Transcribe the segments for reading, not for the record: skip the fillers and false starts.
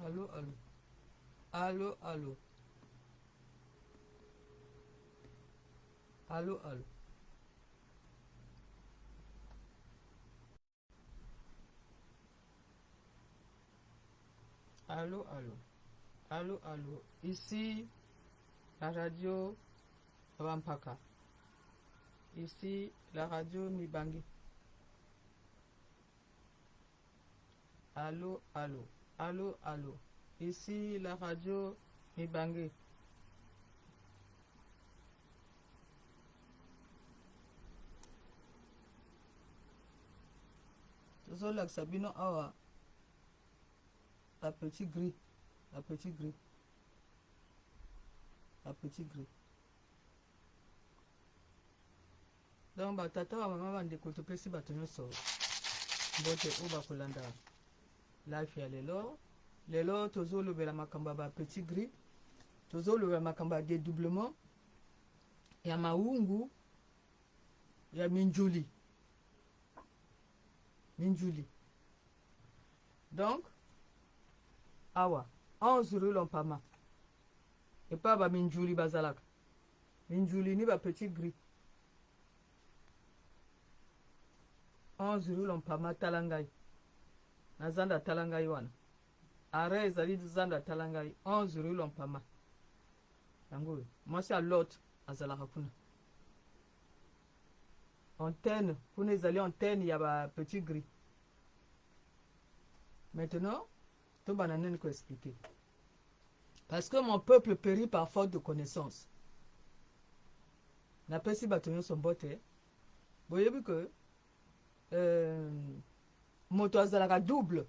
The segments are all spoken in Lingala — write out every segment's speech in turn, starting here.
Allô, allô. Allô, allô. Allô, allô. Allô, allô. Allô, allô. Ici, la radio Rampaka. Ici, la radio Mibangi. Allô, allô. Allô, allô. Ici, la radio Mibangi. Zola Sabino Awa. La petite grille. La petite grille. La petite grille. Donc, tata wa mama bandeko topesi bato nyonso mbote oyo bakolanda life ya lelo tozolobela makambo ya ba petit gris, tozolobela makambo ya dédoublement ya maungu ya minjuli. Donc awa 11 rue Lompama epa ba minjuli bazalaka minjuli ni ba petit gris 11 rue Lompama talangai na zanda talangai wana are ezali zanda talangai 11 rue Lompama yango mwasi ya lot azalaka kuna antenne kuna ezali antenne ya ba petit gris. Maintenant tobana nini ko expliquer parce que mon peuple périt par faute de connaissance. Napesi bato nyonso mbote boyebi que moto azalaka double,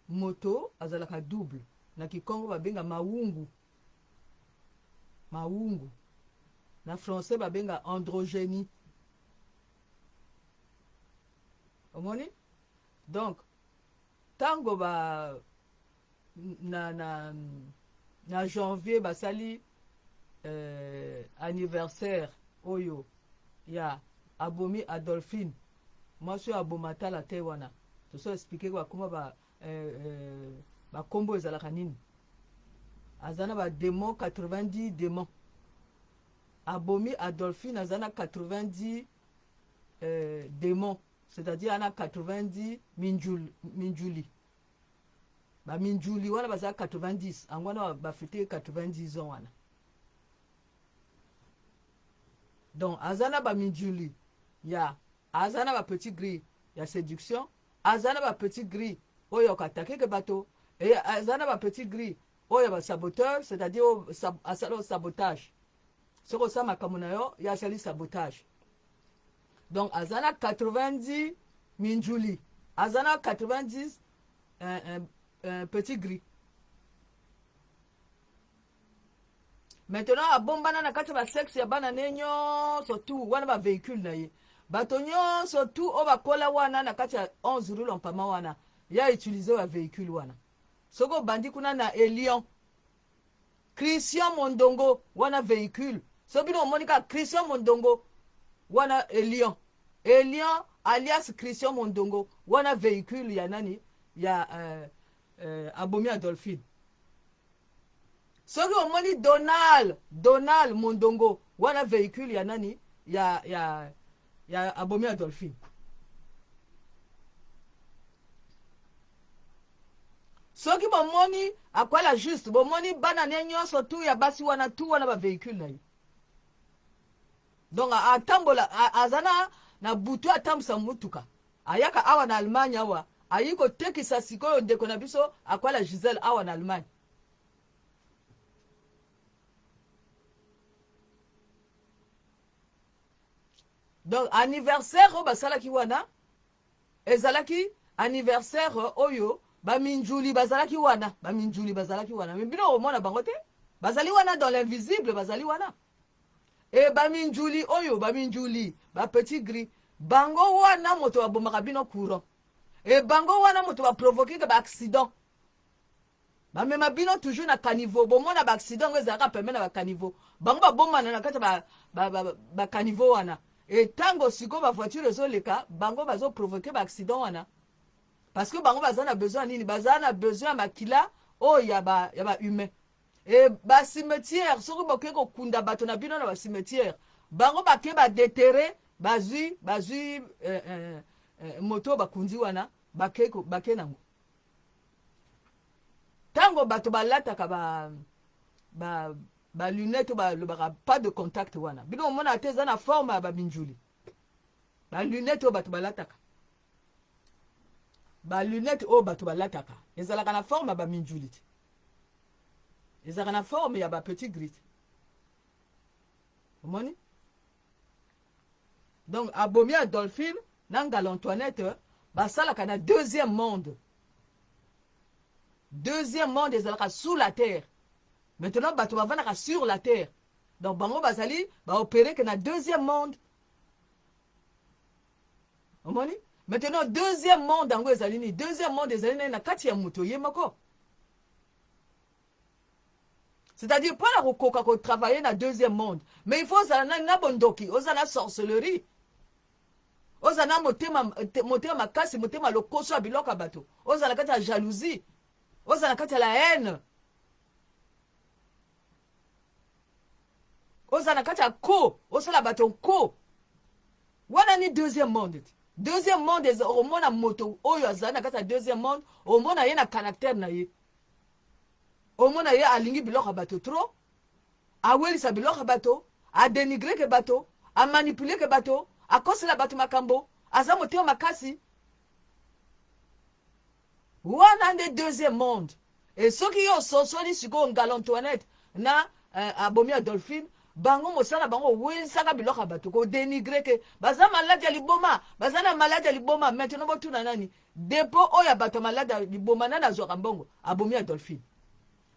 moto azalaka double na kikongo babenga maungu na français babenga androgynie. Omoni donc tango ba na janvier basali anniversaire oyo ya Abomi Adolphine mwasi abomata la te wana toso expliquer kwa kuma ba kombo ezalaka nini azana ba démon 90 démons. Abomi Adolphine azana 90 démons, c'est-à-dire ana 90 minjuli ba minjuli wana baza 90 angwana ba fêter 90 ans wana. Donc azana ba minjuli ya azana ba petit gris ya séduction, azana ba petit gris oyo katake ke bato et azana ba petit gris oyo ba saboteur, c'est-à-dire asalo sabotage soko sa makamuna yo ya sali sabotage. Donc azana 90 minjuli, azana 90 petit gris. Maintenant abombana na kati ba sexe ya bana nenyo surtout wana ba véhicule na ye bato nyonso tout o bakola wana na kati ya 11 rue Lompama wana ya utiliser wa véhicule wana soko bandi kuna na Elion Christian Mondongo wana véhicule so bino monika Christian Mondongo wana Elion alias Christian Mondongo wana véhicule ya nani ya Abomi Adolphine. Soki omoni Donald Mondongo wana véhicule ya nani ya Abomi Adolphine. Soki bomoni akwala juste bomoni bana nyonso tu ya basi wana tu wana ba véhicule na ye. Donc atambola azana na butu atambusa mutuka ayaka awa na Allemagne awa ayiko tekisa sikoyo ndeko na biso akwala Giselle awa na Allemagne. Donc anniversaire basalaki wana ezalaki anniversaire oyo baminjuli bazalaki wana mais bino omona bango te bazali wana dans l'invisible bazali wana et baminjuli oyo baminjuli ba petit gris bango wana moto abomaka bino courant et bango wana moto ba provoquer ba accident bamema bino toujours na caniveau bomona ba accident ngo ezalaka pembe na ba caniveau bango babomana na kati ba caniveau wana et tango siko ba voiture ezoleka bango bazo provoquer ba accident wana parce que bango baza na besoin nini, baza na besoin makila o ya ba humain. Et ba cimetière soki boke ko kunda bato na bino na ba cimetière, bango bake ba déterrer bazui moto bakundi wana bake nango. Tango bato balataka ba lunette pas de contact wana. Bino mona ateza na forme ya ba minjuli. Ba lunette o bato balataka. Ba lunette o bato balataka. Ezalaka na forme ya ba minjuli. Ezalaka na forme ya ba petit gris. Omoni? Donc Abomi Adolphine Nangala Antoinette basalaka na deuxième monde. Deuxième monde ezalaka sous la terre. Maintenant bato bavanaka sur la terre. Donc bango bazali ba opérer que na deuxième monde. Omoni? Maintenant deuxième monde ango ezali ni deuxième monde ezali na kati ya muto yemako. C'est-à-dire pas la rokoka ko travailler na deuxième monde, mais il faut zana na bondoki, ozana sorcellerie. Ozana motema makasi, motema lokoso abiloka bato. Ozana kati ya jalousie. Ozana kati ya la haine. Ozana kati ya ko, osala bato ko. Wana ni deuxième monde. Deuxième monde est au mona moto oyo azana kati ya deuxième monde, au mona ye na caractère na ye. Au mona ye alingi biloka bato trop. A welisa biloka bato, a dénigrer ke bato, a manipuler ke bato, a kosela bato makambo, aza motema makasi. Wana nde deuxième monde. Et ceux qui ont sosoni siko Ngala Antoinette na Abomi Adolphine, bango mosala bango welisaka biloka bato ko dénigrer ke baza malade ya liboma, baza na malade ya liboma. Maintenant botuna nani dépôt oya bato malade ya liboma nana zwaka mbongo Abomi Adolphine.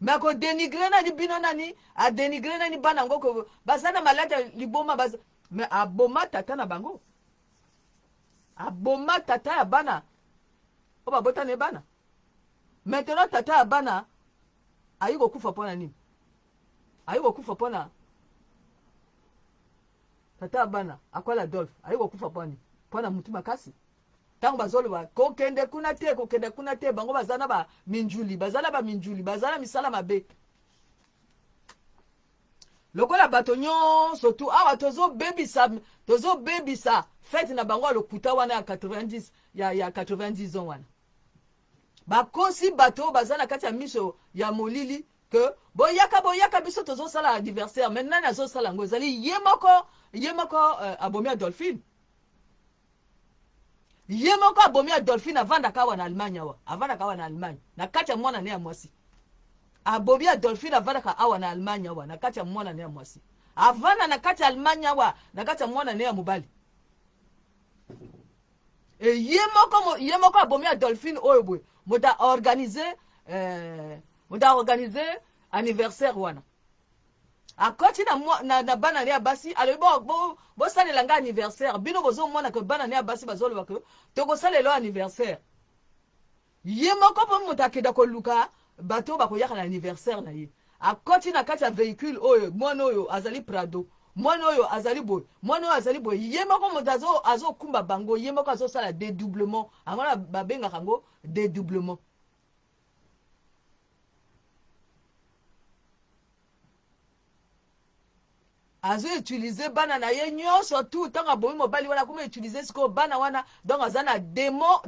Mais ko dénigrer nani bino nani a dénigrer nani bana ngo ko baza na malade ya liboma baza. Mais aboma tata na bango, aboma tata ya bana oba bota ne bana. Maintenant tata ya bana ayiko kufa pona nini, ayiko kufa pona tata ya bana akwala Adolphe ayiko kufa pona mutu makasi. Tango bazolo ba ko kende kuna te bango bazana ba minjuli, bazana ba minjuli, bazana misala mabe. Lokola bato nyonso tu awa tozo bebisa fête na bango lokuta wana ya 90 ya 90 ans wana. Bakosi bato bazana kati ya miso ya molili que boyaka biso tozo sala anniversaire. Maintenant nazo sala ngo ezali yemoko Abomi Adolphine. Yemoko Abomi Adolphine avanda kawa na Allemagne wa. Avanda kawa na Allemagne. Na kati ya mwana ne ya mwasi. Abomi Adolphine avanda ka awa na Allemagne wa na kati ya mwana ne ya mwasi. Avanda na kati ya Allemagne wa na kati ya mwana ne ya mubali. Et yemoko Abomi Adolphine oyo boy moda organiser anniversaire wana. Akoti na bana ne ya basi ale bo salela nga anniversaire bino bozo mona ke bana ne ya basi bazolo ba ke toko salela anniversaire. Yemoko po motakeda ko luka bato bakoyaka na anniversaire na ye. Akoti na kati ya véhicule oyo mwana oyo azali Prado, mwana oyo azali boy, mwana oyo azali boy. Yemoko motazo azokumba bango, yemoko azosala dédoublement. Angona babenga kango dédoublement. Azo utiliser bana na ye nyonso tout tanga bomi mobali wana kuma utiliser siko bana wana donc azana démon